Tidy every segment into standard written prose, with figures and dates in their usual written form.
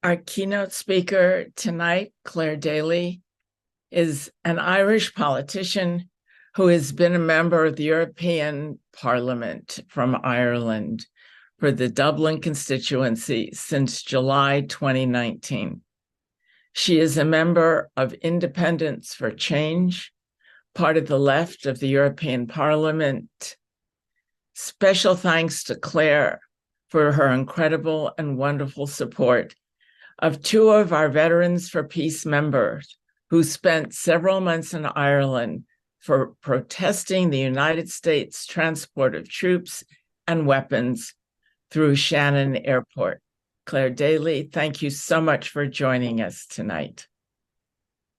Our keynote speaker tonight, Clare Daly, is an Irish politician who has been a member of the European Parliament from Ireland for the Dublin constituency since July 2019. She is a member of Independence for Change, part of the left of the European Parliament. Special thanks to Clare for her incredible and wonderful support of two of our Veterans for Peace members who spent several months in Ireland for protesting the United States transport of troops and weapons through Shannon Airport. Clare Daly, thank you so much for joining us tonight.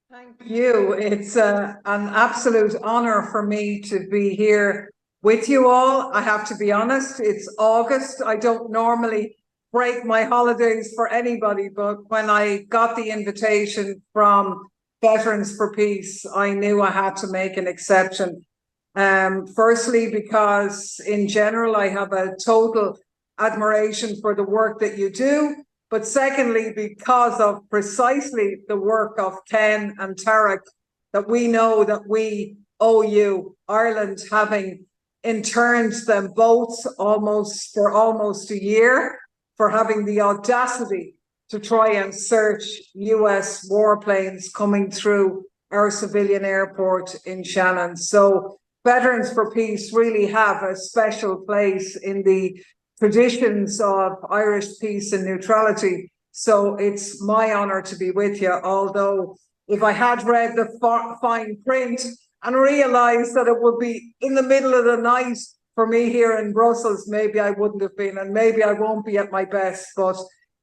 Thank you. It's an absolute honor for me to be here with you all. I have to be honest, it's August. I don't normally break my holidays for anybody, but when I got the invitation from Veterans for Peace, I knew I had to make an exception. Firstly, because in general, I have a total admiration for the work that you do. But secondly, because of precisely the work of Ken and Tarek, that we know that we owe you, Ireland, having interned them both for almost a year, for having the audacity to try and search US warplanes coming through our civilian airport in Shannon. So Veterans for Peace really have a special place in the traditions of Irish peace and neutrality. So it's my honor to be with you, although if I had read the fine print and realized that it would be in the middle of the night for me here in Brussels, maybe I wouldn't have been, and maybe I won't be at my best. But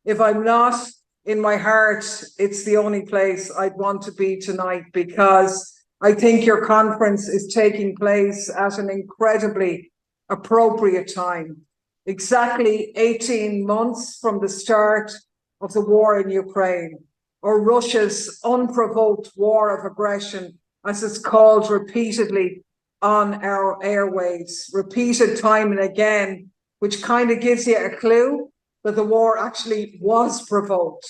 if I'm not, in my heart, it's the only place I'd want to be tonight, because I think your conference is taking place at an incredibly appropriate time. Exactly 18 months from the start of the war in Ukraine, or Russia's unprovoked war of aggression, as it's called repeatedly on our airwaves, repeated time and again, which kind of gives you a clue that the war actually was provoked.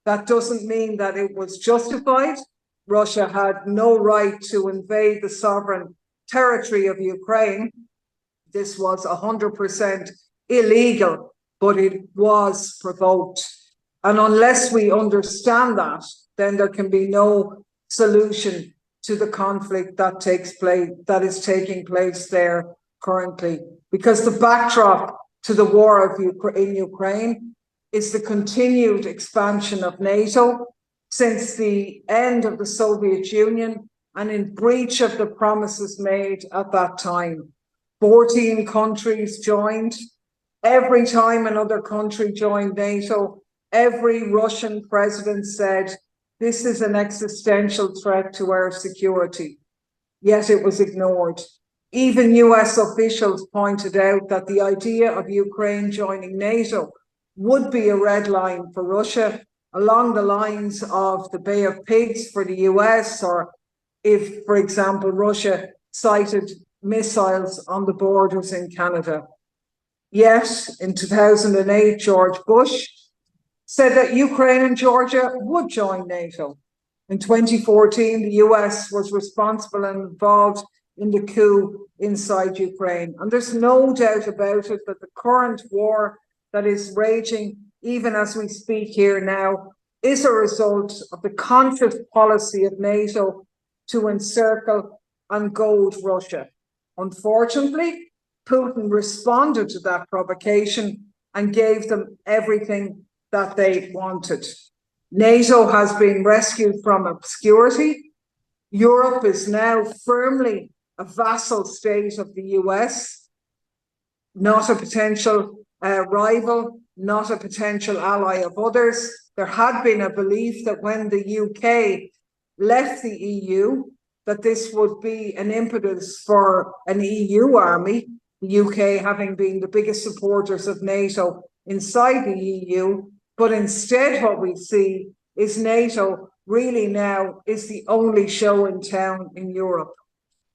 That doesn't mean that it was justified. Russia had no right to invade the sovereign territory of Ukraine. This was 100% illegal, but it was provoked. And unless we understand that, then there can be no solution to the conflict that is taking place there currently. Because the backdrop to the war in Ukraine is the continued expansion of NATO since the end of the Soviet Union, and in breach of the promises made at that time. 14 countries joined. Every time another country joined NATO, every Russian president said, this is an existential threat to our security. Yet it was ignored. Even US officials pointed out that the idea of Ukraine joining NATO would be a red line for Russia, along the lines of the Bay of Pigs for the US, or if, for example, Russia sighted missiles on the borders in Canada. Yet, in 2008, George Bush said that Ukraine and Georgia would join NATO. In 2014, the US was responsible and involved in the coup inside Ukraine. And there's no doubt about it that the current war that is raging, even as we speak here now, is a result of the conscious policy of NATO to encircle and goad Russia. Unfortunately, Putin responded to that provocation and gave them everything that they wanted. NATO has been rescued from obscurity. Europe is now firmly a vassal state of the US, not a potential rival, not a potential ally of others. There had been a belief that when the UK left the EU, that this would be an impetus for an EU army, the UK having been the biggest supporters of NATO inside the EU. But instead what we see is NATO really now is the only show in town in Europe.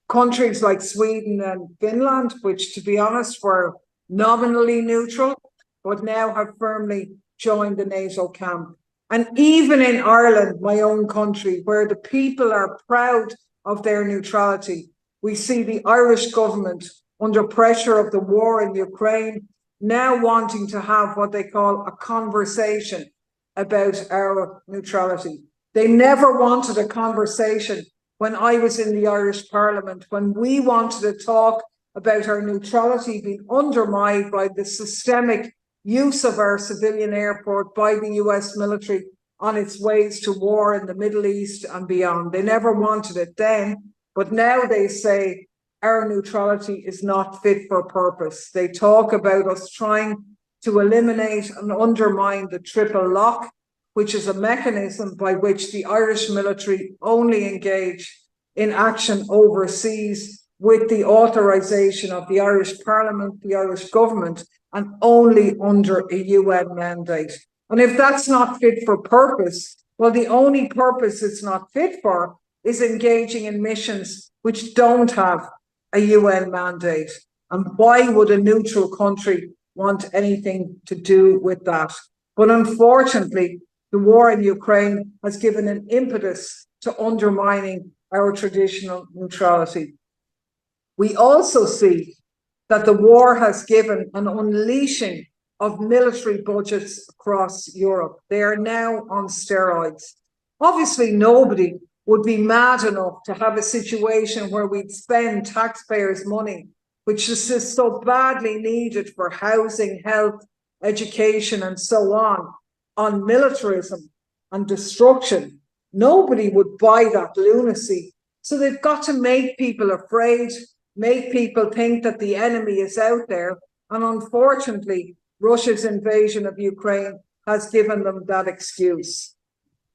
Countries like Sweden and Finland, which to be honest were nominally neutral, but now have firmly joined the NATO camp. And even in Ireland, my own country, where the people are proud of their neutrality, we see the Irish government under pressure of the war in Ukraine now wanting to have what they call a conversation about our neutrality. They never wanted a conversation when I was in the Irish Parliament, when we wanted to talk about our neutrality being undermined by the systemic use of our civilian airport by the US military on its ways to war in the Middle East and beyond. They never wanted it then, but now they say our neutrality is not fit for purpose. They talk about us trying to eliminate and undermine the triple lock, which is a mechanism by which the Irish military only engage in action overseas with the authorization of the Irish Parliament, the Irish government, and only under a UN mandate. And if that's not fit for purpose, well, the only purpose it's not fit for is engaging in missions which don't have a UN mandate. And why would a neutral country want anything to do with that? But unfortunately, the war in Ukraine has given an impetus to undermining our traditional neutrality. We also see that the war has given an unleashing of military budgets across Europe. They are now on steroids. Obviously, nobody would be mad enough to have a situation where we'd spend taxpayers' money, which is just so badly needed for housing, health, education, and so on militarism and destruction. Nobody would buy that lunacy. So they've got to make people afraid, make people think that the enemy is out there. And unfortunately, Russia's invasion of Ukraine has given them that excuse.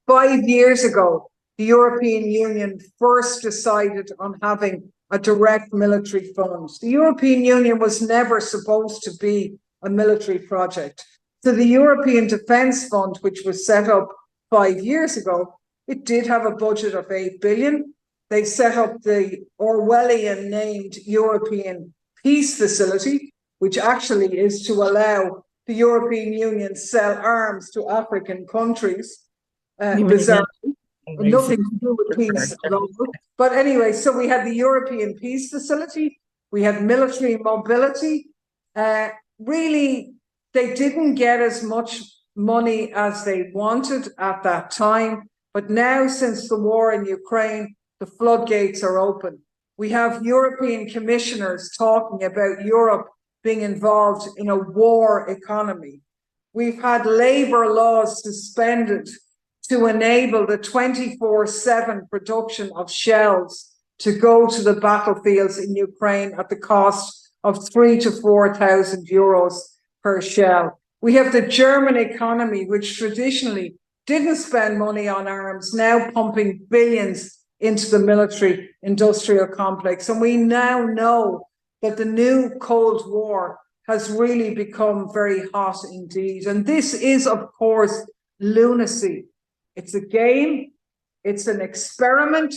5 years ago, the European Union first decided on having a direct military fund. The European Union was never supposed to be a military project. So the European Defence Fund, which was set up 5 years ago, it did have a budget of 8 billion. They set up the Orwellian named European Peace Facility, which actually is to allow the European Union sell arms to African countries. Bizarre. Nothing to do with peace at all. But anyway, so we had the European Peace Facility, we had military mobility. Really, they didn't get as much money as they wanted at that time. But now, since the war in Ukraine, the floodgates are open. We have European commissioners talking about Europe being involved in a war economy. We've had labour laws suspended to enable the 24/7 production of shells to go to the battlefields in Ukraine at the cost of 3,000 to 4,000 euros per shell. We have the German economy, which traditionally didn't spend money on arms, now pumping billions into the military industrial complex. And we now know that the new Cold War has really become very hot indeed. And this is, of course, lunacy. It's a game, it's an experiment,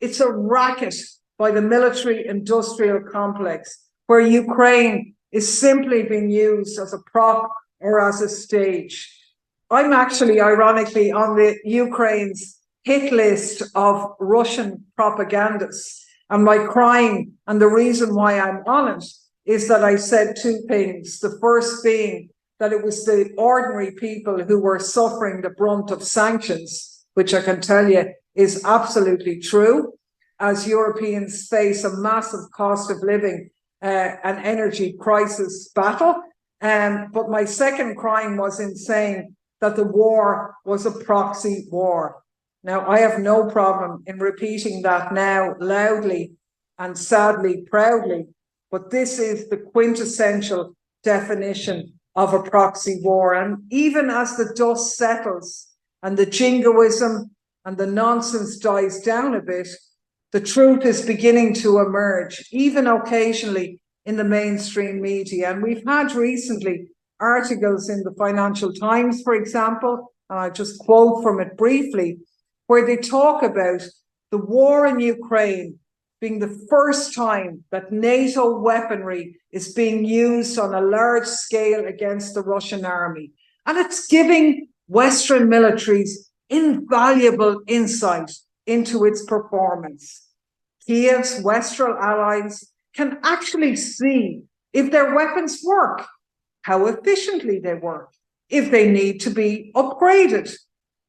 it's a racket by the military industrial complex, where Ukraine is simply being used as a prop or as a stage. I'm actually, ironically, on the Ukraine's hit list of Russian propagandists. And my crime, and the reason why I'm on it, is that I said two things. The first being that it was the ordinary people who were suffering the brunt of sanctions, which I can tell you is absolutely true, as Europeans face a massive cost of living and energy crisis battle. But my second crime was in saying that the war was a proxy war. Now, I have no problem in repeating that now loudly and sadly proudly, but this is the quintessential definition of a proxy war. And even as the dust settles and the jingoism and the nonsense dies down a bit, the truth is beginning to emerge, even occasionally in the mainstream media. And we've had recently articles in the Financial Times, for example, and I'll just quote from it briefly, where they talk about the war in Ukraine being the first time that NATO weaponry is being used on a large scale against the Russian army. And it's giving Western military's invaluable insight into its performance. Kiev's Western allies can actually see if their weapons work, how efficiently they work, if they need to be upgraded.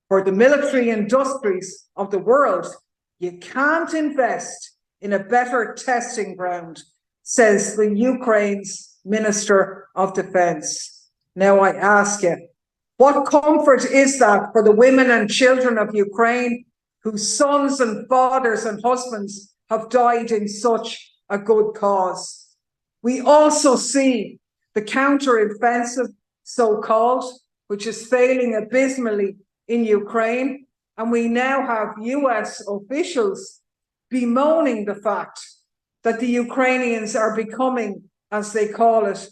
For the military industries of the world, you can't invest in a better testing ground, says the Ukraine's Minister of Defense. Now I ask you, what comfort is that for the women and children of Ukraine whose sons and fathers and husbands have died in such a good cause? We also see the counter-offensive, so-called, which is failing abysmally in Ukraine, and we now have US officials bemoaning the fact that the Ukrainians are becoming, as they call it,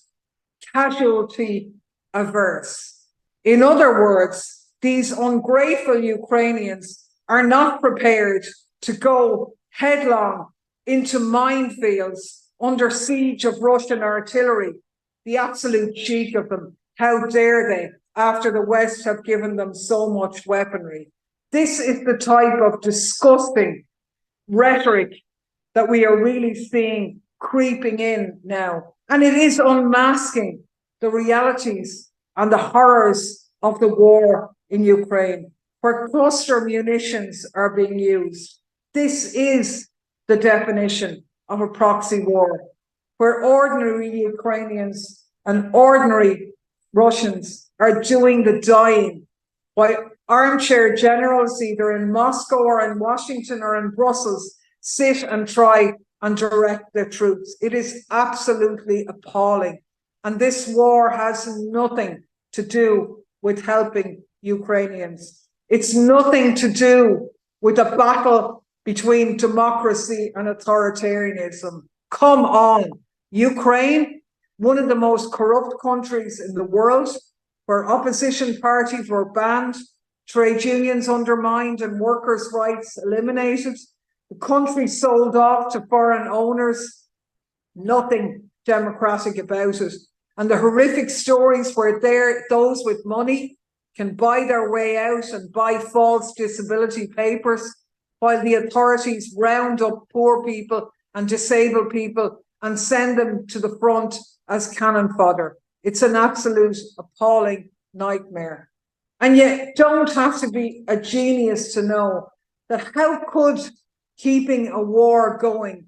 casualty averse. In other words, these ungrateful Ukrainians are not prepared to go headlong into minefields under siege of Russian artillery. The absolute cheek of them. How dare they, after the West have given them so much weaponry? This is the type of disgusting rhetoric that we are really seeing creeping in now. And it is unmasking the realities and the horrors of the war in Ukraine, where cluster munitions are being used. This is the definition of a proxy war, where ordinary Ukrainians and ordinary Russians are doing the dying, while armchair generals, either in Moscow or in Washington or in Brussels, sit and try and direct the troops. It is absolutely appalling. And this war has nothing to do with helping Ukrainians. It's nothing to do with a battle between democracy and authoritarianism. Come on. Ukraine, one of the most corrupt countries in the world, where opposition parties were banned, trade unions undermined, and workers' rights eliminated. The country sold off to foreign owners. Nothing democratic about it. And the horrific stories where those with money can buy their way out and buy false disability papers, while the authorities round up poor people and disabled people and send them to the front as cannon fodder. It's an absolute appalling nightmare. And you don't have to be a genius to know that how could keeping a war going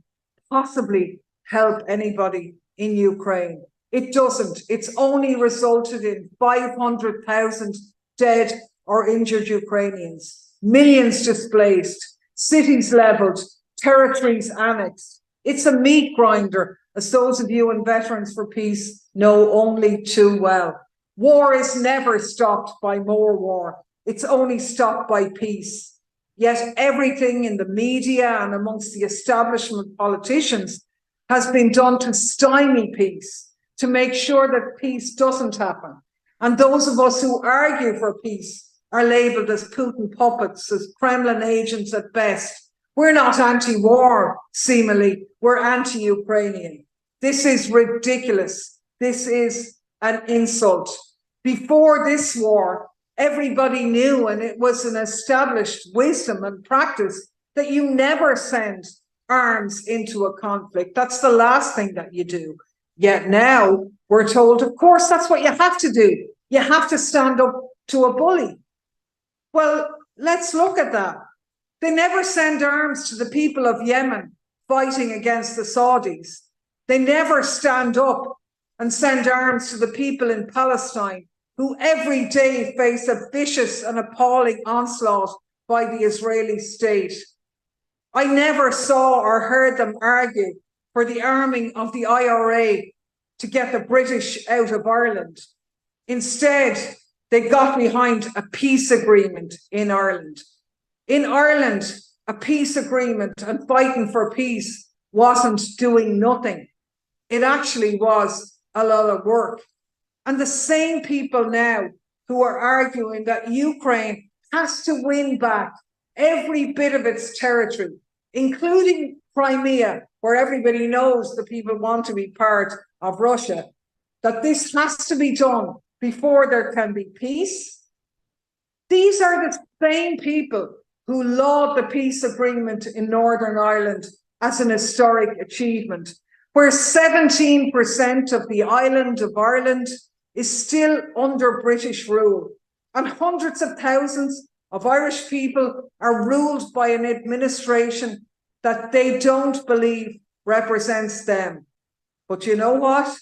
possibly help anybody in Ukraine? It doesn't. It's only resulted in 500,000 dead or injured Ukrainians, millions displaced, cities leveled, territories annexed. It's a meat grinder, as those of you in Veterans for Peace know only too well. War is never stopped by more war. It's only stopped by peace. Yet everything in the media and amongst the establishment politicians has been done to stymie peace, to make sure that peace doesn't happen. And those of us who argue for peace are labelled as Putin puppets, as Kremlin agents at best. We're not anti-war, seemingly. We're anti-Ukrainian. This is ridiculous. This is an insult. Before this war, everybody knew, and it was an established wisdom and practice, that you never send arms into a conflict. That's the last thing that you do. Yet now we're told, of course, that's what you have to do. You have to stand up to a bully. Well, let's look at that. They never send arms to the people of Yemen fighting against the Saudis. They never stand up and send arms to the people in Palestine who every day face a vicious and appalling onslaught by the Israeli state. I never saw or heard them argue for the arming of the IRA to get the British out of Ireland. Instead, they got behind a peace agreement in Ireland. In Ireland, a peace agreement and fighting for peace wasn't doing nothing. It actually was a lot of work. And the same people now who are arguing that Ukraine has to win back every bit of its territory, including Crimea, where everybody knows the people want to be part of Russia, that this has to be done before there can be peace. These are the same people who laud the peace agreement in Northern Ireland as an historic achievement, where 17% of the island of Ireland is still under British rule, and hundreds of thousands of Irish people are ruled by an administration that they don't believe represents them. But you know what?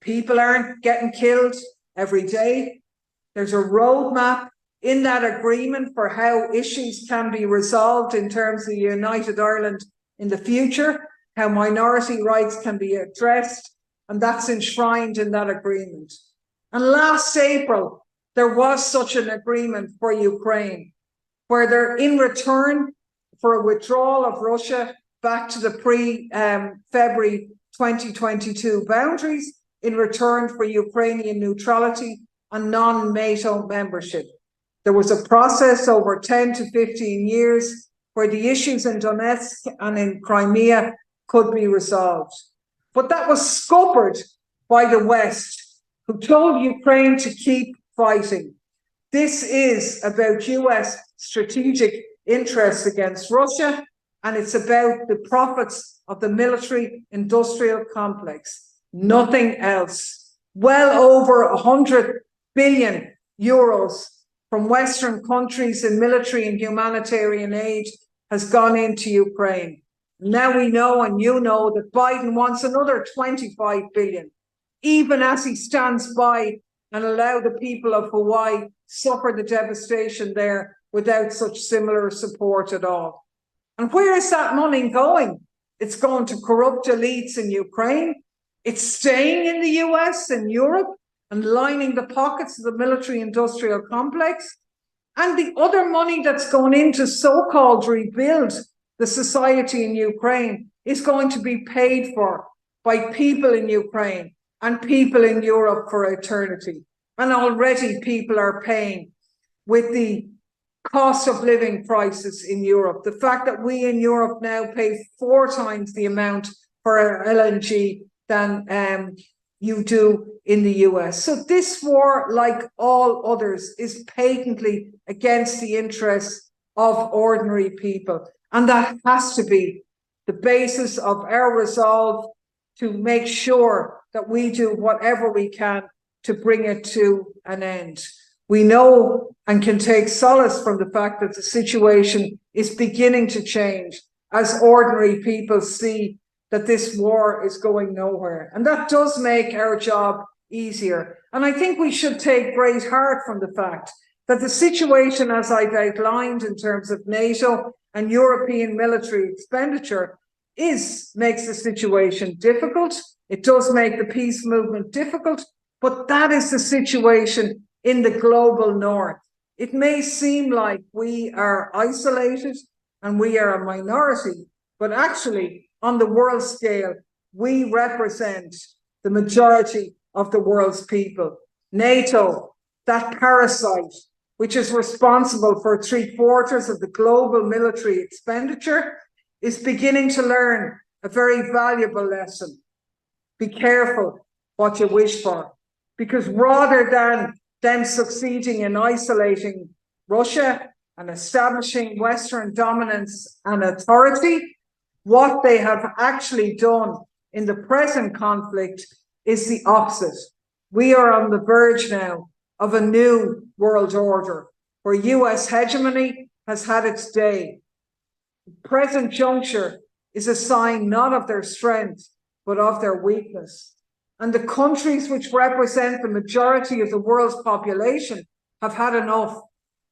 People aren't getting killed every day. There's a roadmap in that agreement for how issues can be resolved in terms of United Ireland in the future, how minority rights can be addressed, and that's enshrined in that agreement. And last April, there was such an agreement for Ukraine, where they're in return for a withdrawal of Russia back to the pre-February 2022 boundaries, in return for Ukrainian neutrality and non-NATO membership. There was a process over 10 to 15 years where the issues in Donetsk and in Crimea could be resolved. But that was scuppered by the West, who told Ukraine to keep fighting. This is about US strategic interests against Russia, and it's about the profits of the military-industrial complex, nothing else. Well over 100 billion euros from Western countries in military and humanitarian aid has gone into Ukraine. Now we know, and you know, that Biden wants another 25 billion, even as he stands by and allow the people of Hawaii suffer the devastation there without such similar support at all. And where is that money going? It's going to corrupt elites in Ukraine. It's staying in the US and Europe and lining the pockets of the military-industrial complex. And the other money that's going into so-called rebuild the society in Ukraine is going to be paid for by people in Ukraine and people in Europe for eternity. And already people are paying with the cost of living crisis in Europe. The fact that we in Europe now pay 4 times the amount for our LNG than you do in the US. So this war, like all others, is patently against the interests of ordinary people. And that has to be the basis of our resolve to make sure that we do whatever we can to bring it to an end. We know and can take solace from the fact that the situation is beginning to change as ordinary people see that this war is going nowhere. And that does make our job easier. And I think we should take great heart from the fact that the situation, as I've outlined in terms of NATO and European military expenditure, makes the situation difficult. It does make the peace movement difficult, but that is the situation in the global north. It may seem like we are isolated and we are a minority, but actually on the world scale, we represent the majority of the world's people. NATO, that parasite, which is responsible for 3/4 of the global military expenditure, is beginning to learn a very valuable lesson. Be careful what you wish for, because rather than them succeeding in isolating Russia and establishing Western dominance and authority, what they have actually done in the present conflict is the opposite. We are on the verge now of a new world order where US hegemony has had its day. The present juncture is a sign not of their strength, but of their weakness. And the countries which represent the majority of the world's population have had enough.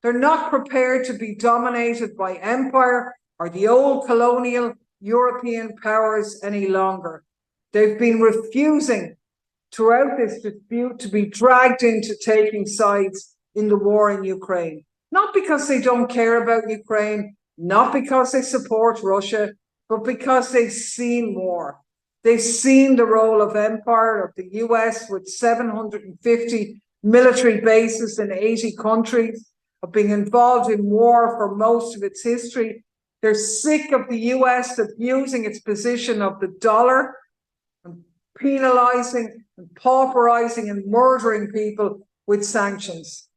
They're not prepared to be dominated by empire or the old colonial European powers any longer. They've been refusing throughout this dispute to be dragged into taking sides in the war in Ukraine. Not because they don't care about Ukraine, not because they support Russia, but because they've seen war. They've seen the role of empire of the US with 750 military bases in 80 countries, of being involved in war for most of its history. They're sick of the US abusing its position of the dollar and penalizing and pauperizing and murdering people with sanctions.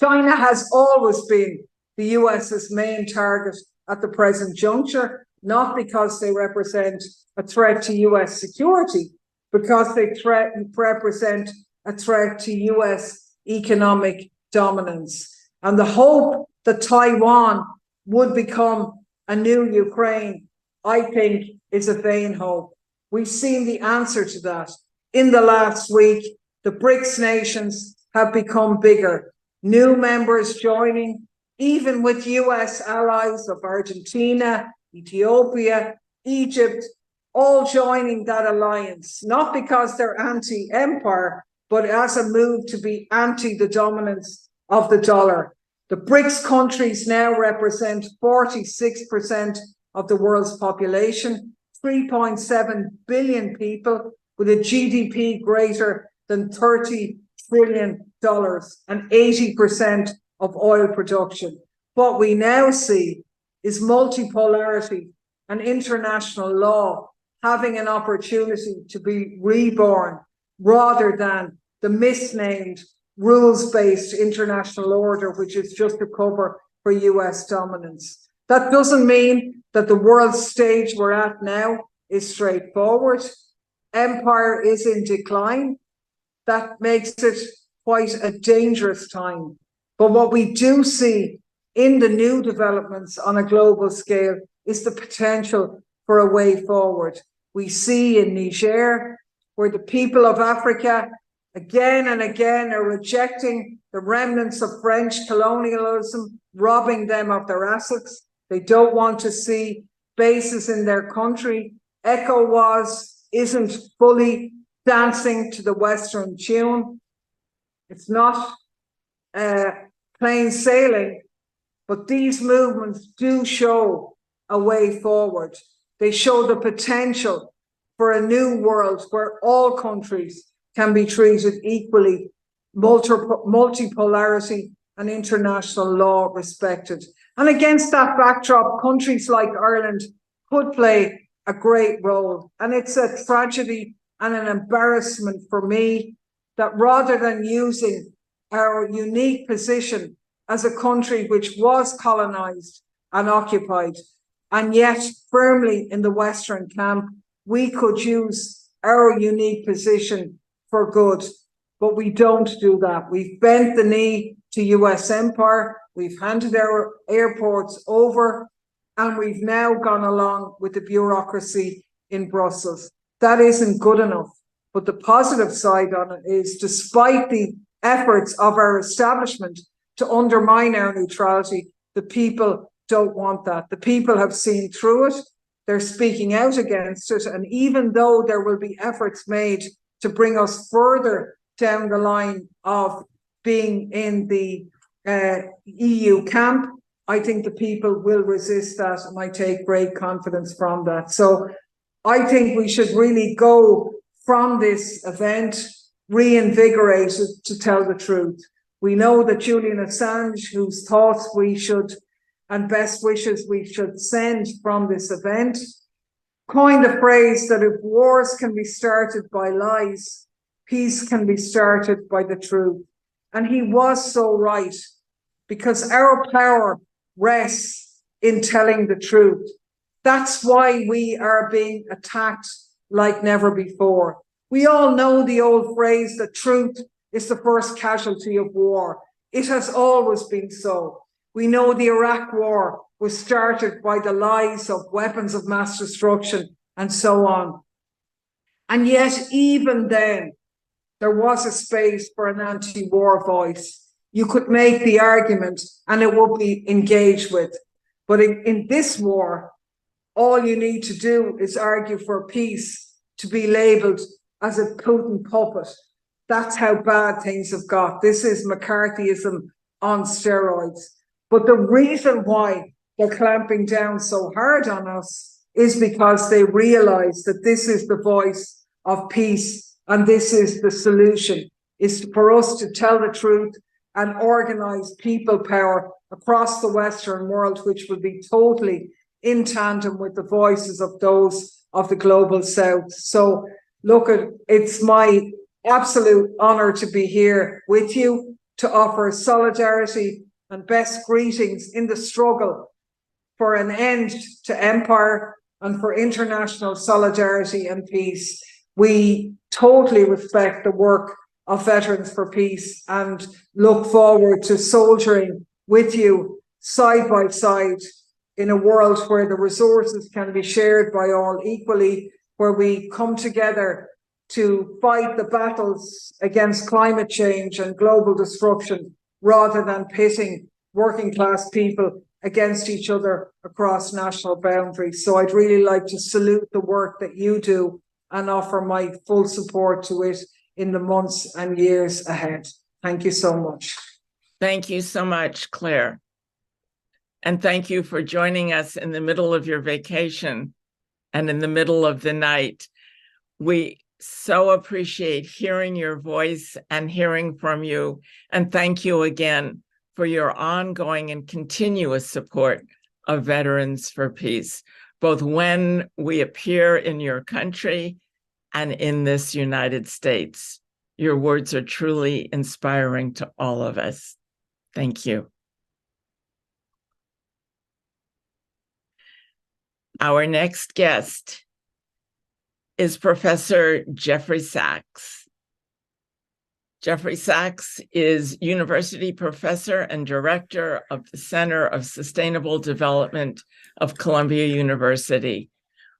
China has always been the US's main target at the present juncture, not because they represent a threat to US security, because they represent a threat to US economic dominance. And the hope that Taiwan would become a new Ukraine, I think, is a vain hope. We've seen the answer to that. In the last week, the BRICS nations have become bigger. New members joining, even with US allies of Argentina, Ethiopia, Egypt, all joining that alliance, not because they're anti-empire, but as a move to be anti the dominance of the dollar. The BRICS countries now represent 46% of the world's population, 3.7 billion people with a GDP greater than $30 trillion and 80% of oil production. What we now see is multipolarity and international law having an opportunity to be reborn rather than the misnamed rules-based international order, which is just a cover for US dominance. That doesn't mean that the world stage we're at now is straightforward. Empire is in decline. That makes it quite a dangerous time. But what we do see in the new developments on a global scale is the potential for a way forward. We see in Niger, where the people of Africa again and again are rejecting the remnants of French colonialism, robbing them of their assets. They don't want to see bases in their country. ECOWAS isn't fully dancing to the Western tune. It's not plain sailing, but these movements do show a way forward. They show the potential for a new world where all countries can be treated equally, multipolarity and international law respected. And against that backdrop, countries like Ireland could play a great role. And it's a tragedy and an embarrassment for me that rather than using our unique position as a country which was colonized and occupied, and yet firmly in the Western camp, we could use our unique position for good. But we don't do that. We've bent the knee to US empire, we've handed our airports over, and we've now gone along with the bureaucracy in Brussels. That isn't good enough. But the positive side on it is, despite the efforts of our establishment to undermine our neutrality, the people don't want that. The people have seen through it. They're speaking out against it. And even though there will be efforts made to bring us further down the line of being in the EU camp, I think the people will resist that, and I take great confidence from that. So I think we should really go from this event reinvigorated to tell the truth. We know that Julian Assange, whose thoughts we should and best wishes we should send from this event, coined the phrase that if wars can be started by lies, peace can be started by the truth. And he was so right, because our power rests in telling the truth. That's why we are being attacked like never before. We all know the old phrase that truth is the first casualty of war. It has always been so. We know the Iraq war was started by the lies of weapons of mass destruction and so on. And yet, even then, there was a space for an anti-war voice. You could make the argument and it would be engaged with. But in this war, all you need to do is argue for peace to be labelled as a Putin puppet. That's how bad things have got. This is McCarthyism on steroids. But the reason why they're clamping down so hard on us is because they realise that this is the voice of peace and this is the solution, is for us to tell the truth and organise people power across the Western world, which will be totally in tandem with the voices of those of the global South. So look, it's my absolute honour to be here with you. to offer solidarity and best greetings in the struggle for an end to empire and for international solidarity and peace. We totally respect the work of Veterans for Peace and look forward to soldiering with you side by side in a world where the resources can be shared by all equally, where we come together to fight the battles against climate change and global disruption rather than pitting working class people against each other across national boundaries. So I'd really like to salute the work that you do and offer my full support to it in the months and years ahead. Thank you so much. Thank you so much, Claire. And thank you for joining us in the middle of your vacation and in the middle of the night. We so appreciate hearing your voice and hearing from you. And thank you again for your ongoing and continuous support of Veterans for Peace, both when we appear in your country and in this United States. Your words are truly inspiring to all of us. Thank you. Our next guest is Professor Jeffrey Sachs. Jeffrey Sachs is University Professor and Director of the Center of Sustainable Development of Columbia University,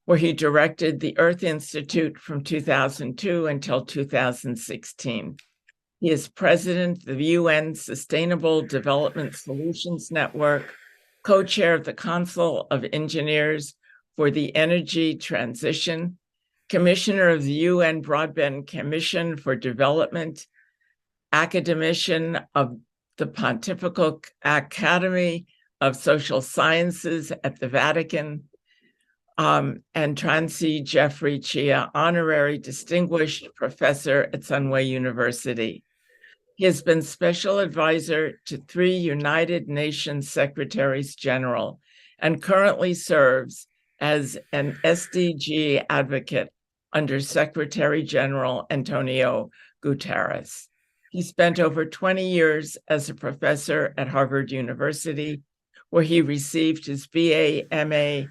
where he directed the Earth Institute from 2002 until 2016. He is president of the UN Sustainable Development Solutions Network, co-chair of the Council of Engineers for the Energy Transition, commissioner of the UN Broadband Commission for Development, academician of the Pontifical Academy of Social Sciences at the Vatican, and Transi Jeffrey Chia, honorary distinguished professor at Sunway University. He has been special advisor to 3 United Nations Secretaries General and currently serves as an SDG advocate under Secretary General Antonio Guterres. He spent over 20 years as a professor at Harvard University, where he received his BA, MA,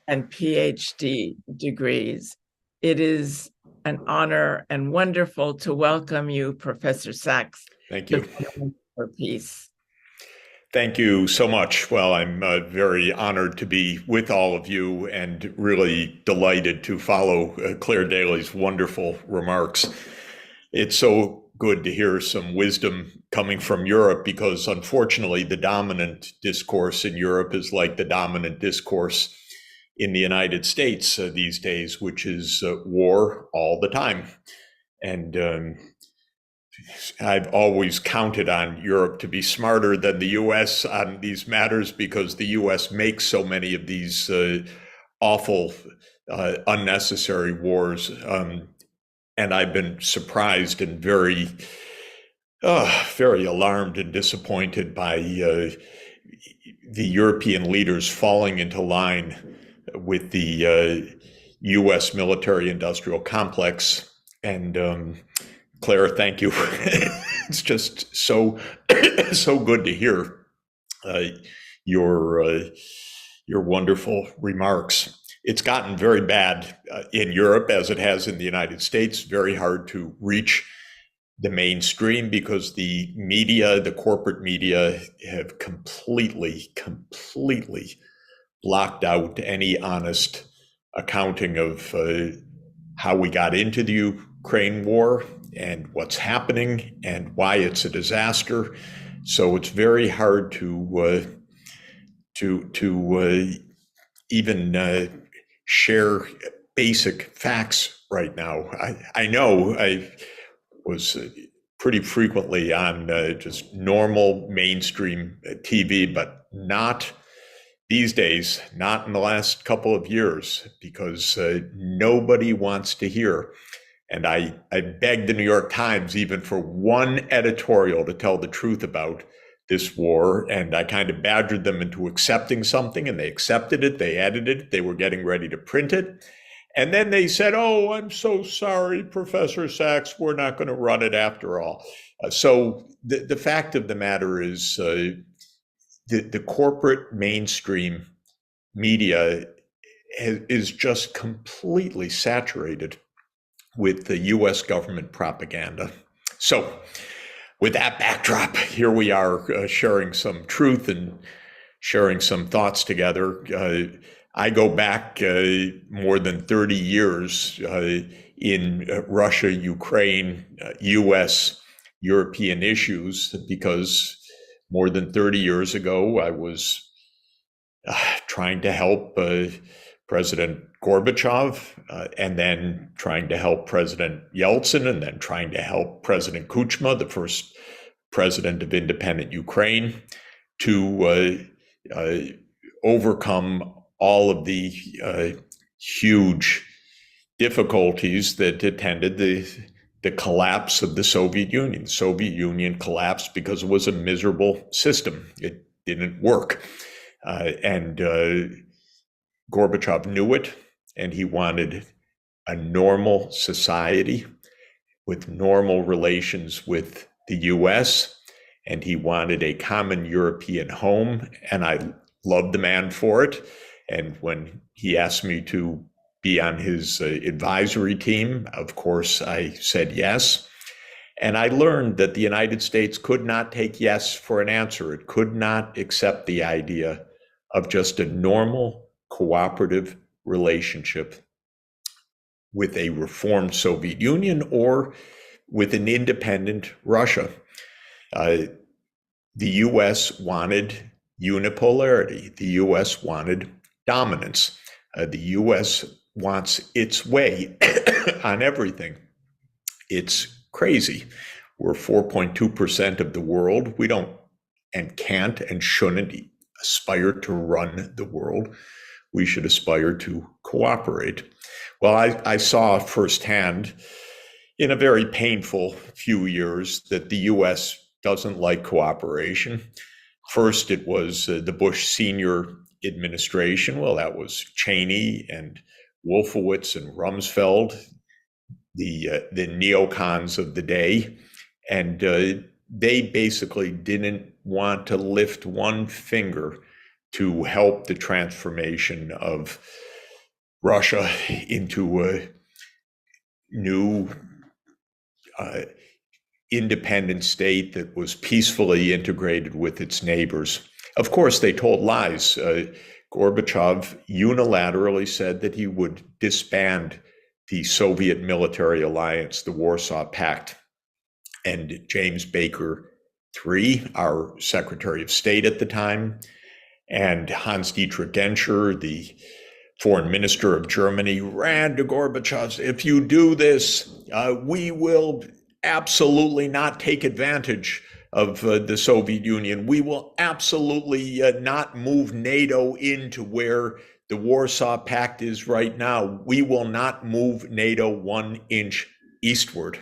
and PhD degrees. It is an honor and wonderful to welcome you, Professor Sachs. Thank you. For Peace. Thank you so much. Well, I'm very honored to be with all of you and really delighted to follow Clare Daly's wonderful remarks. It's so good to hear some wisdom coming from Europe because unfortunately the dominant discourse in Europe is like the dominant discourse in the United States these days, which is war all the time. And I've always counted on Europe to be smarter than the US on these matters because the US makes so many of these awful, unnecessary wars. And I've been surprised and very alarmed and disappointed by the European leaders falling into line with the US military-industrial complex. And Claire, thank you. It's just so good to hear your wonderful remarks. It's gotten very bad in Europe as it has in the United States, very hard to reach the mainstream because the media, the corporate media, have completely blocked out any honest accounting of how we got into the Ukraine war and what's happening and why it's a disaster. So it's very hard to even share basic facts right now. I know I was pretty frequently on just normal mainstream TV, but not these days, not in the last couple of years, because nobody wants to hear. And I begged the New York Times even for one editorial to tell the truth about this war. And I kind of badgered them into accepting something, and they accepted it, they edited it, they were getting ready to print it. And then they said, oh, I'm so sorry, Professor Sachs, we're not going to run it after all. So the fact of the matter is the corporate mainstream media is just completely saturated with the US government propaganda. So with that backdrop, here we are sharing some truth and sharing some thoughts together. I go back more than 30 years in Russia, Ukraine, US, European issues, because more than 30 years ago, I was trying to help President Gorbachev, and then trying to help President Yeltsin, and then trying to help President Kuchma, the first president of independent Ukraine, to overcome all of the huge difficulties that attended the collapse of the Soviet Union. The Soviet Union collapsed because it was a miserable system. It didn't work. And Gorbachev knew it, and he wanted a normal society with normal relations with the US, and he wanted a common European home, and I loved the man for it. And when he asked me to be on his advisory team, of course, I said yes. And I learned that the United States could not take yes for an answer. It could not accept the idea of just a normal, cooperative relationship with a reformed Soviet Union or with an independent Russia. The US wanted unipolarity. The US wanted dominance. The US wants its way on everything. It's crazy. We're 4.2% of the world. We don't and can't and shouldn't aspire to run the world. We should aspire to cooperate. Well, I saw firsthand in a very painful few years that the US doesn't like cooperation. First, it was the Bush senior administration. Well, that was Cheney and Wolfowitz and Rumsfeld, the neocons of the day. And they basically didn't want to lift one finger to help the transformation of Russia into a new independent state that was peacefully integrated with its neighbors. Of course, they told lies. Gorbachev unilaterally said that he would disband the Soviet military alliance, the Warsaw Pact. And James Baker III, our Secretary of State at the time, and Hans-Dietrich Genscher, the foreign minister of Germany, ran to Gorbachev. If you do this, we will absolutely not take advantage of the Soviet Union. We will absolutely not move NATO into where the Warsaw Pact is right now. We will not move NATO 1 inch eastward.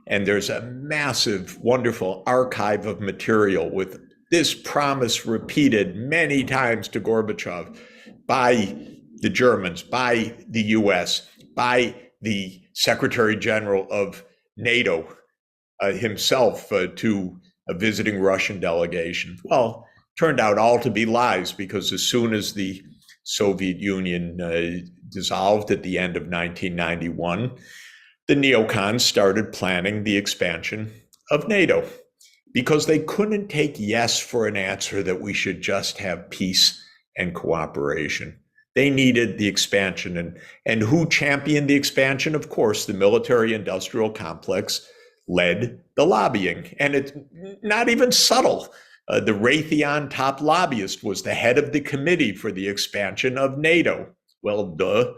And there's a massive, wonderful archive of material with this promise repeated many times to Gorbachev by the Germans, by the US, by the Secretary General of NATO himself to a visiting Russian delegation. Well, turned out all to be lies, because as soon as the Soviet Union dissolved at the end of 1991, the neocons started planning the expansion of NATO, because they couldn't take yes for an answer that we should just have peace and cooperation. They needed the expansion. And who championed the expansion? Of course, the military-industrial complex led the lobbying. And it's not even subtle. The Raytheon top lobbyist was the head of the committee for the expansion of NATO. Well, duh,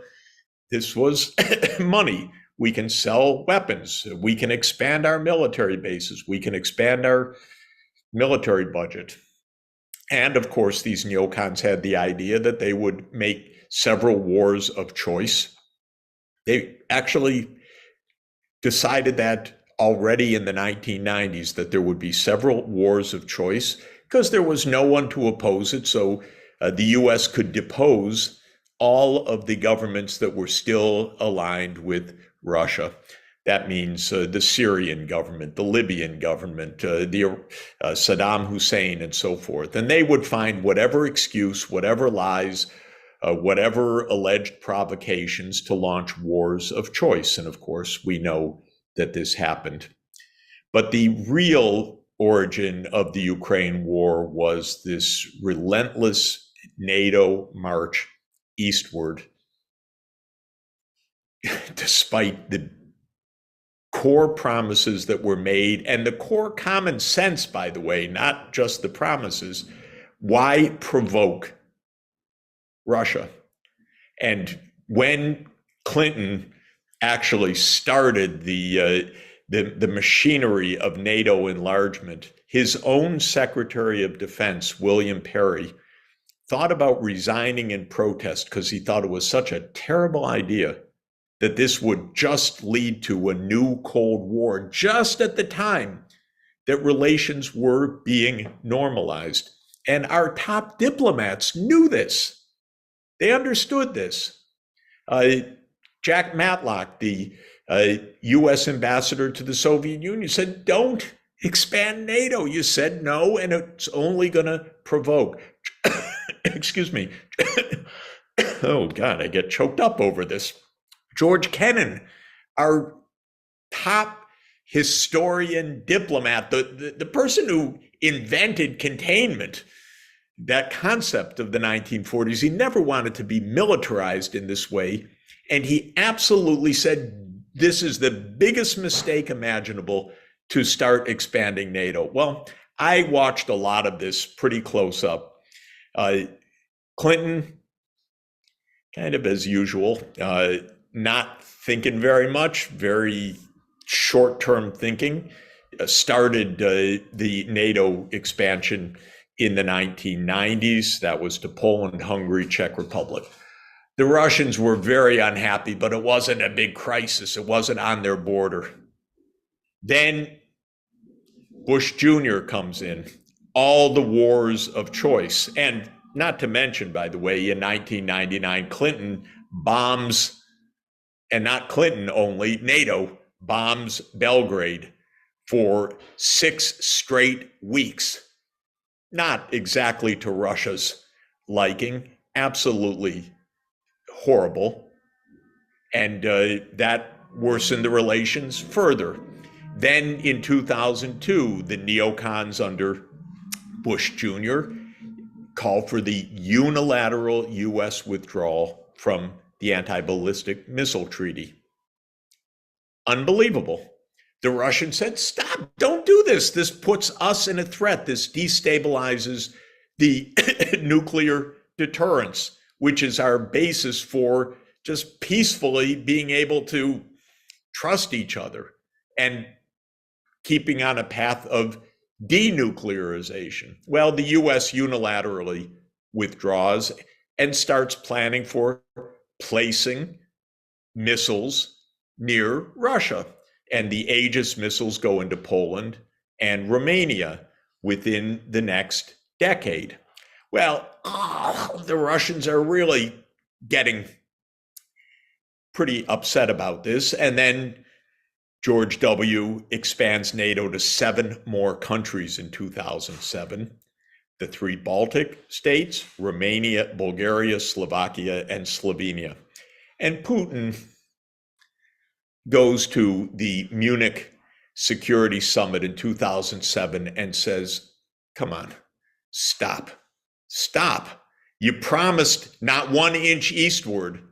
this was money. We can sell weapons. We can expand our military bases. We can expand our military budget. And of course, these neocons had the idea that they would make several wars of choice. They actually decided that already in the 1990s, that there would be several wars of choice, because there was no one to oppose it. So the US could depose all of the governments that were still aligned with Russia. That means the Syrian government, the Libyan government, Saddam Hussein, and so forth. And they would find whatever excuse, whatever lies, whatever alleged provocations to launch wars of choice. And of course, we know that this happened. But the real origin of the Ukraine war was this relentless NATO march eastward, despite the core promises that were made and the core common sense, by the way, not just the promises. Why provoke Russia? And when Clinton actually started the machinery of NATO enlargement, his own Secretary of Defense, William Perry, thought about resigning in protest because he thought it was such a terrible idea that this would just lead to a new Cold War, just at the time that relations were being normalized. And our top diplomats knew this. They understood this. Jack Matlock, the US ambassador to the Soviet Union, said, don't expand NATO. You said no, and it's only going to provoke. Excuse me. Oh, God, I get choked up over this. George Kennan, our top historian diplomat, the person who invented containment, that concept of the 1940s, he never wanted to be militarized in this way. And he absolutely said, this is the biggest mistake imaginable to start expanding NATO. Well, I watched a lot of this pretty close up. Clinton, kind of as usual, not thinking very much, very short-term thinking, started the NATO expansion in the 1990s. That was to Poland, Hungary, Czech Republic. The Russians were very unhappy, but it wasn't a big crisis. It wasn't on their border. Then Bush Jr. comes in, all the wars of choice. And not to mention, by the way, in 1999, Clinton bombs, and not Clinton only, NATO bombs Belgrade for 6 straight weeks. Not exactly to Russia's liking, absolutely horrible. And that worsened the relations further. Then in 2002, the neocons under Bush Jr. called for the unilateral US withdrawal from the anti-ballistic missile treaty. Unbelievable. The Russians said, stop, don't do this. This puts us in a threat. This destabilizes the nuclear deterrence, which is our basis for just peacefully being able to trust each other and keeping on a path of denuclearization. Well, the US unilaterally withdraws and starts planning for placing missiles near Russia. And the Aegis missiles go into Poland and Romania within the next decade. Well, the Russians are really getting pretty upset about this. And then George W. expands NATO to 7 more countries in 2007. The 3 Baltic states, Romania, Bulgaria, Slovakia, and Slovenia. And Putin goes to the Munich Security Summit in 2007 and says, come on, stop. You promised not 1 inch eastward,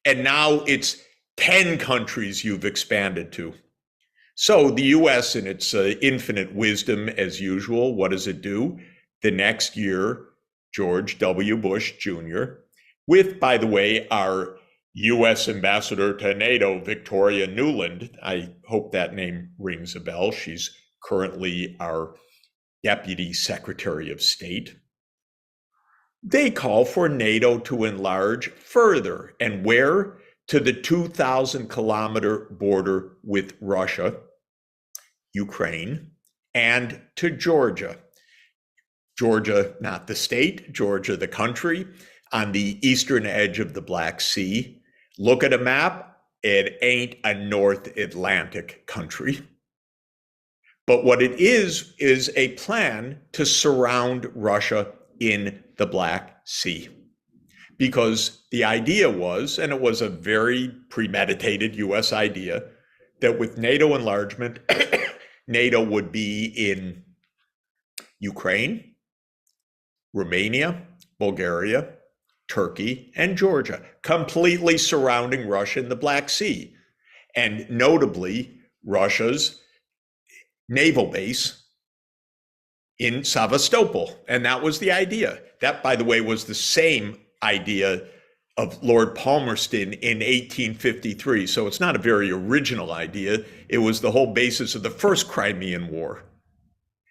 and now it's 10 countries you've expanded to. So the US, in its infinite wisdom as usual, what does it do? The next year, George W. Bush Jr., with, by the way, our US ambassador to NATO, Victoria Nuland, I hope that name rings a bell. She's currently our Deputy Secretary of State. They call for NATO to enlarge further. And where? To the 2,000-kilometer border with Russia, Ukraine, and to Georgia. Georgia, not the state, Georgia, the country, on the eastern edge of the Black Sea. Look at a map, it ain't a North Atlantic country. But what it is a plan to surround Russia in the Black Sea. Because the idea was, and it was a very premeditated US idea, that with NATO enlargement, NATO would be in Ukraine, Romania, Bulgaria, Turkey, and Georgia, completely surrounding Russia in the Black Sea. And notably, Russia's naval base in Sevastopol. And that was the idea. That, by the way, was the same idea of Lord Palmerston in 1853. So it's not a very original idea. It was the whole basis of the first Crimean War.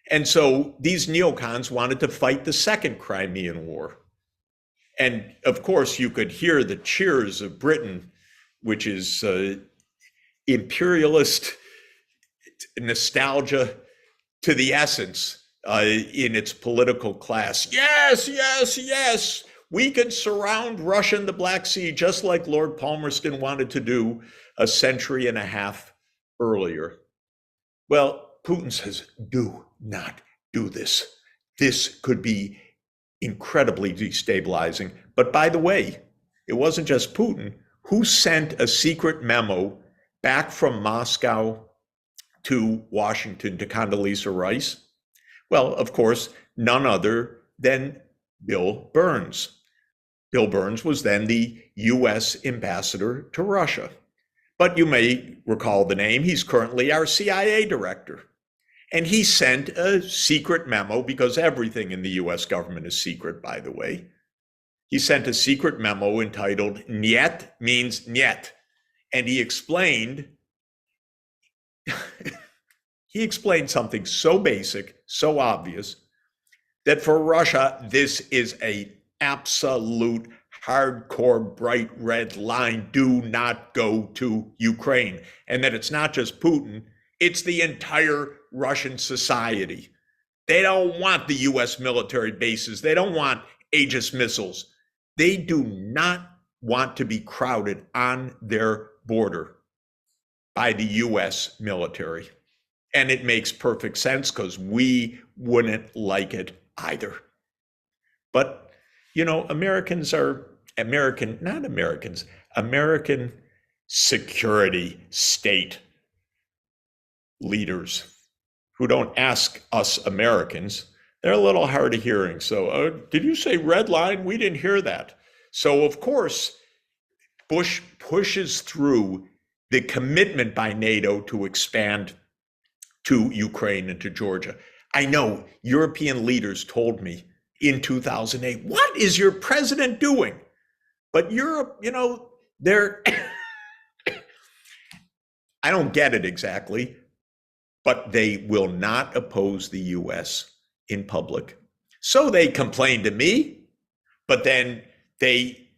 And so these neocons wanted to fight the second Crimean War. And of course, you could hear the cheers of Britain, which is imperialist nostalgia to the essence in its political class. Yes, yes, yes. We can surround Russia in the Black Sea, just like Lord Palmerston wanted to do a century and a half earlier. Well, Putin says, do not do this. This could be incredibly destabilizing. But by the way, it wasn't just Putin who sent a secret memo back from Moscow to Washington to Condoleezza Rice. Well, of course, none other than Bill Burns. Bill Burns was then the US ambassador to Russia. But you may recall the name. He's currently our CIA director. And he sent a secret memo, because everything in the US government is secret, by the way. He sent a secret memo entitled Niet means Niet. And he explained something so basic, so obvious, that for Russia, this is an absolute hardcore bright red line. Do not go to Ukraine. And that it's not just Putin, it's the entire Russian society. They don't want the US military bases. They don't want Aegis missiles. They do not want to be crowded on their border by the US military. And it makes perfect sense, because we wouldn't like it either. But, you know, American security state leaders who don't ask us Americans, they're a little hard of hearing. So, did you say red line? We didn't hear that. So, of course, Bush pushes through the commitment by NATO to expand to Ukraine and to Georgia. I know European leaders told me in 2008, what is your president doing? But Europe, you know, they're, I don't get it exactly, but they will not oppose the US in public. So they complained to me, but then they,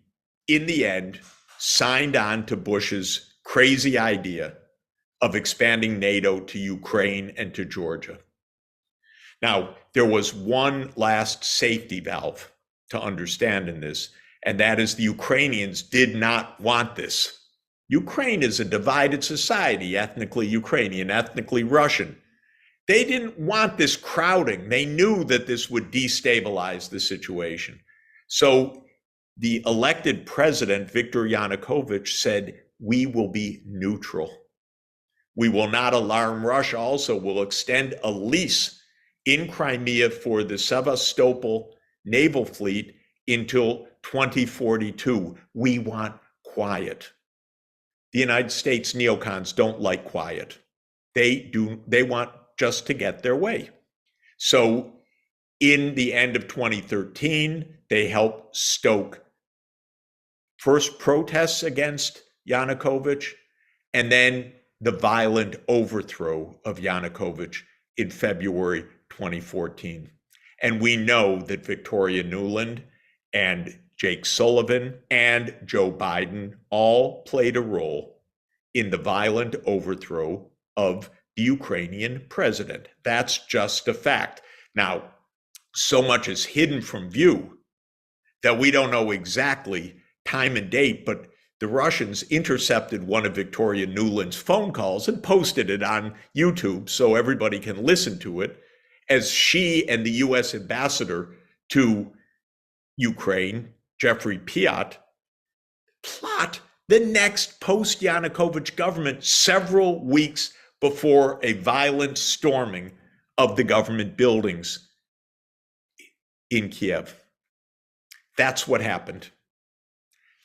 in the end, signed on to Bush's crazy idea of expanding NATO to Ukraine and to Georgia. Now, there was one last safety valve to understand in this, and that is the Ukrainians did not want this. Ukraine is a divided society, ethnically Ukrainian, ethnically Russian. They didn't want this crowding. They knew that this would destabilize the situation. So the elected president, Viktor Yanukovych, said, we will be neutral. We will not alarm Russia. Also, we'll extend a lease in Crimea for the Sevastopol naval fleet until 2042. We want quiet. The United States neocons don't like quiet. They want just to get their way. So in the end of 2013, they helped stoke first protests against Yanukovych, and then the violent overthrow of Yanukovych in February 2014. And we know that Victoria Nuland and Jake Sullivan and Joe Biden all played a role in the violent overthrow of the Ukrainian president. That's just a fact. Now, so much is hidden from view that we don't know exactly time and date, but the Russians intercepted one of Victoria Nuland's phone calls and posted it on YouTube so everybody can listen to it, as she and the US ambassador to Ukraine, Jeffrey Piot, plot the next post-Yanukovych government several weeks before a violent storming of the government buildings in Kiev. That's what happened.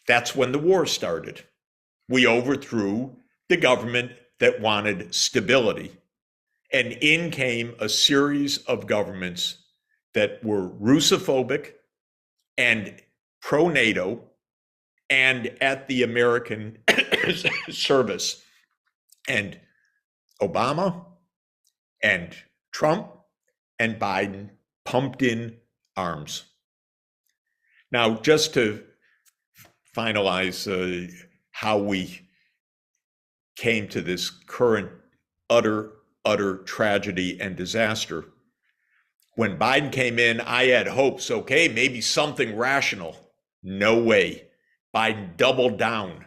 That's when the war started. We overthrew the government that wanted stability. And in came a series of governments that were Russophobic and pro-NATO and at the American service. And Obama and Trump and Biden pumped in arms. Now, just to finalize how we came to this current utter tragedy and disaster. When Biden came in, I had hopes, okay, maybe something rational. No way. Biden doubled down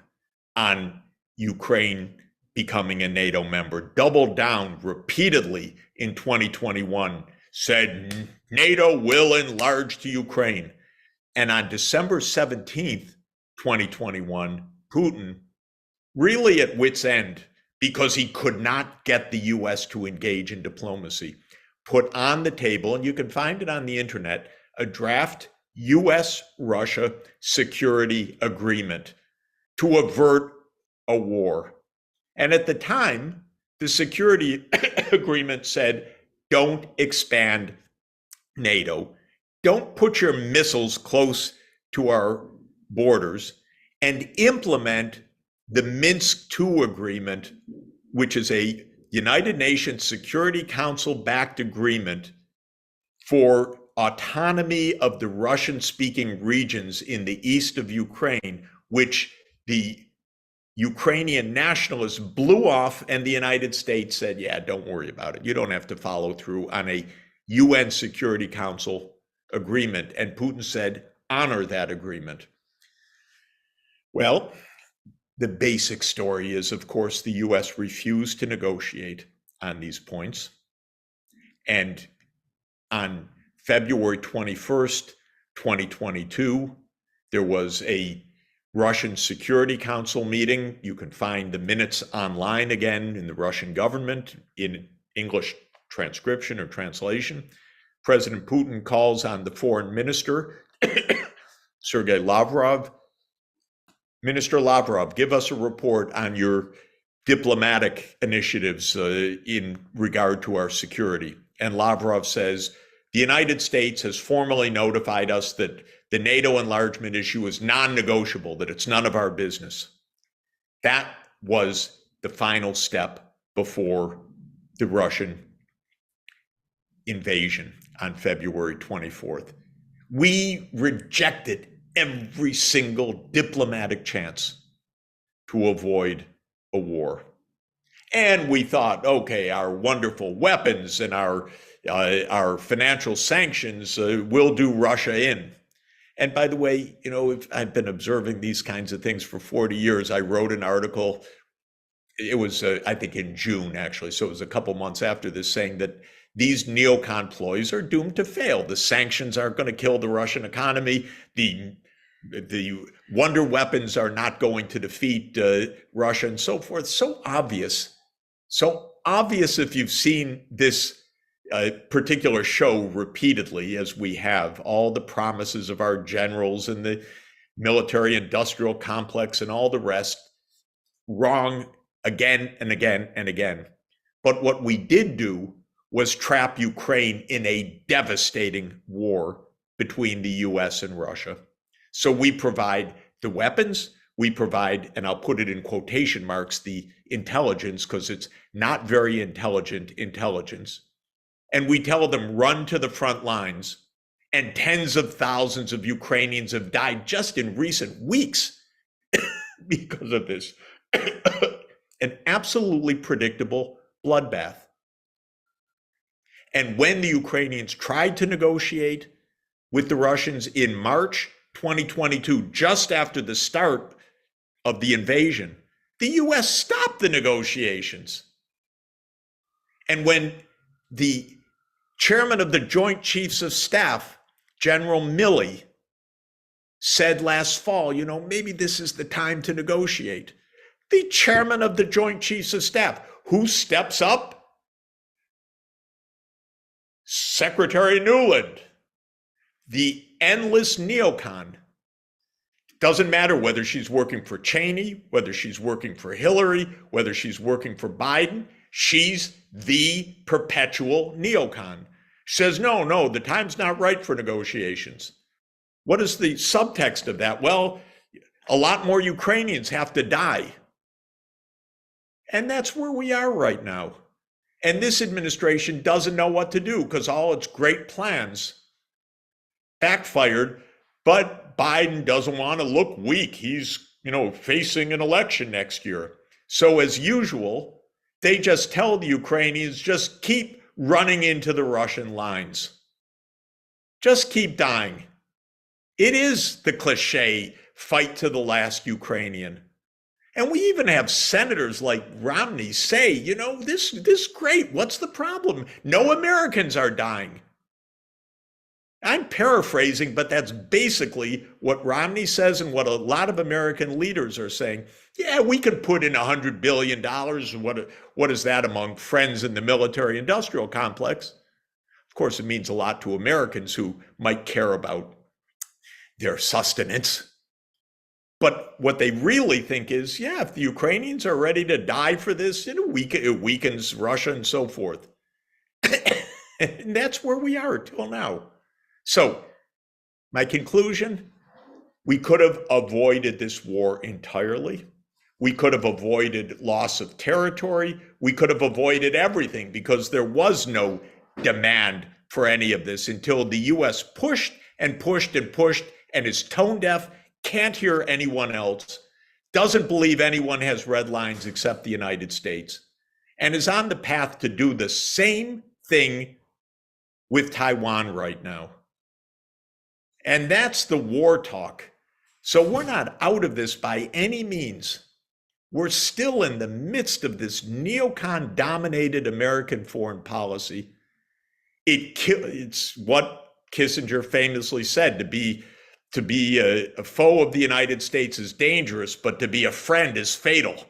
on Ukraine becoming a NATO member, doubled down repeatedly in 2021, said NATO will enlarge to Ukraine. And on December 17th, 2021, Putin, really at wit's end, because he could not get the US to engage in diplomacy, put on the table, and you can find it on the internet, a draft US-Russia security agreement to avert a war. And at the time, the security agreement said, don't expand NATO, don't put your missiles close to our borders, and implement the Minsk II agreement, which is a United Nations Security Council-backed agreement for autonomy of the Russian-speaking regions in the east of Ukraine, which the Ukrainian nationalists blew off, and the United States said, yeah, don't worry about it. You don't have to follow through on a UN Security Council agreement. And Putin said, honor that agreement. Well, the basic story is, of course, the US refused to negotiate on these points. And on February 21st, 2022, there was a Russian Security Council meeting. You can find the minutes online again in the Russian government in English transcription or translation. President Putin calls on the foreign minister, Sergei Lavrov. Minister Lavrov, give us a report on your diplomatic initiatives in regard to our security. And Lavrov says, the United States has formally notified us that the NATO enlargement issue is non-negotiable, that it's none of our business. That was the final step before the Russian invasion on February 24th. We rejected every single diplomatic chance to avoid a war. And we thought, okay, our wonderful weapons and our financial sanctions will do Russia in. And by the way, you know, I've been observing these kinds of things for 40 years. I wrote an article, it was, I think in June actually, so it was a couple months after this, saying that these neocon ploys are doomed to fail. The sanctions aren't going to kill the Russian economy. The wonder weapons are not going to defeat Russia and so forth. So obvious if you've seen this particular show repeatedly, as we have, all the promises of our generals and the military industrial complex and all the rest, wrong again and again and again. But what we did do was trap Ukraine in a devastating war between the US and Russia. So we provide the weapons, we provide, and I'll put it in quotation marks, the intelligence, because it's not very intelligent intelligence. And we tell them, run to the front lines. And tens of thousands of Ukrainians have died just in recent weeks because of this. An absolutely predictable bloodbath. And when the Ukrainians tried to negotiate with the Russians in March, 2022, just after the start of the invasion, the US stopped the negotiations. And when the chairman of the Joint Chiefs of Staff, General Milley, said last fall, maybe this is the time to negotiate, the chairman of the Joint Chiefs of Staff, who steps up? Secretary Nuland, the endless neocon. Doesn't matter whether she's working for Cheney, whether she's working for Hillary, whether she's working for Biden, she's the perpetual neocon. She says, no, the time's not right for negotiations. What is the subtext of that? Well, a lot more Ukrainians have to die. And that's where we are right now. And this administration doesn't know what to do because all its great plans backfired, but Biden doesn't want to look weak. He's, facing an election next year. So as usual, they just tell the Ukrainians, just keep running into the Russian lines. Just keep dying. It is the cliche, fight to the last Ukrainian. And we even have senators like Romney say, this is great. What's the problem? No Americans are dying. I'm paraphrasing, but that's basically what Romney says and what a lot of American leaders are saying. Yeah, we could put in $100 billion. What is that among friends in the military-industrial complex? Of course, it means a lot to Americans who might care about their sustenance. But what they really think is, if the Ukrainians are ready to die for this, it weakens Russia and so forth. And that's where we are till now. So my conclusion, we could have avoided this war entirely. We could have avoided loss of territory. We could have avoided everything because there was no demand for any of this until the US pushed and pushed and pushed and is tone deaf, can't hear anyone else, doesn't believe anyone has red lines except the United States, and is on the path to do the same thing with Taiwan right now. And that's the war talk. So we're not out of this by any means. We're still in the midst of this neocon-dominated American foreign policy. It's what Kissinger famously said, to be a foe of the United States is dangerous, but to be a friend is fatal.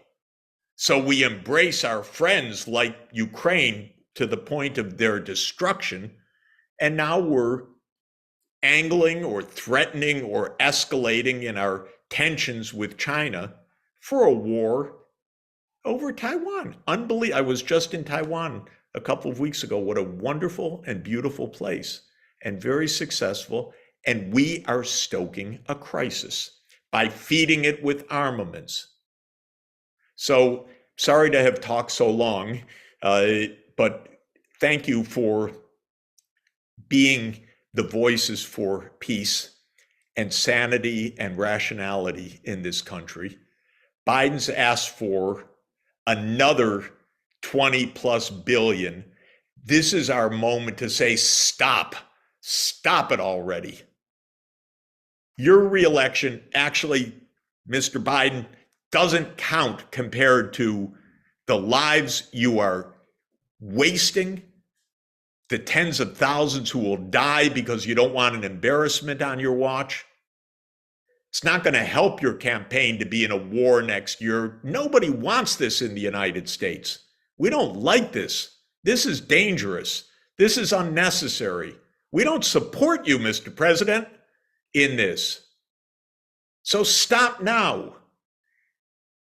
So we embrace our friends like Ukraine to the point of their destruction. And now we're angling or threatening or escalating in our tensions with China for a war over Taiwan. Unbelievable. I was just in Taiwan a couple of weeks ago. What a wonderful and beautiful place, and very successful. And we are stoking a crisis by feeding it with armaments. So sorry to have talked so long, but thank you for being the voices for peace and sanity and rationality in this country. Biden's asked for another 20+ billion. This is our moment to say, stop it already. Your reelection actually, Mr. Biden, doesn't count compared to the lives you are wasting, the tens of thousands who will die because you don't want an embarrassment on your watch. It's not going to help your campaign to be in a war next year. Nobody wants this in the United States. We don't like this. This is dangerous. This is unnecessary. We don't support you, Mr. President, in this. So stop now.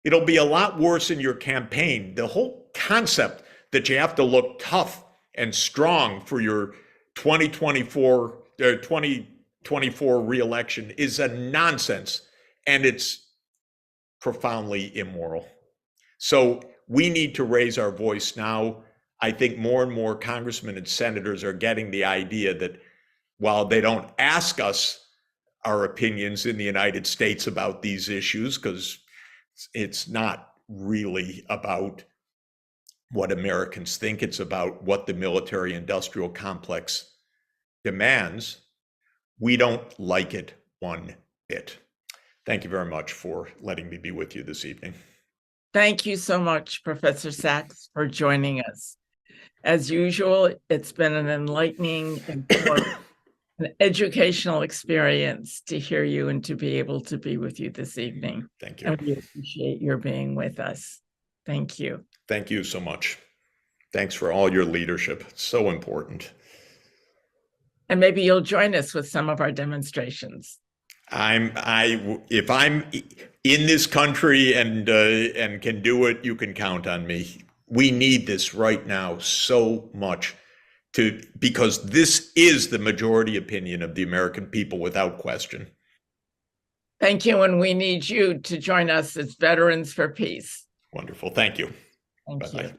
It'll be a lot worse in your campaign. The whole concept that you have to look tough and strong for your 2024 reelection is a nonsense, and it's profoundly immoral. So we need to raise our voice now. I think more and more congressmen and senators are getting the idea that while they don't ask us our opinions in the United States about these issues, because it's not really about what Americans think, it's about what the military-industrial complex demands. We don't like it one it. Thank you very much for letting me be with you this evening. Thank you so much, Professor Sachs, for joining us. As usual, it's been an enlightening, important, an educational experience to hear you and to be able to be with you this evening. Thank you. And we appreciate your being with us. Thank you. Thank you so much. Thanks for all your leadership. It's so important. And maybe you'll join us with some of our demonstrations. If I'm in this country and can do it, you can count on me. We need this right now so much because this is the majority opinion of the American people without question. Thank you, and we need you to join us as Veterans for Peace. Wonderful. Thank you. Thank Bye-bye. you.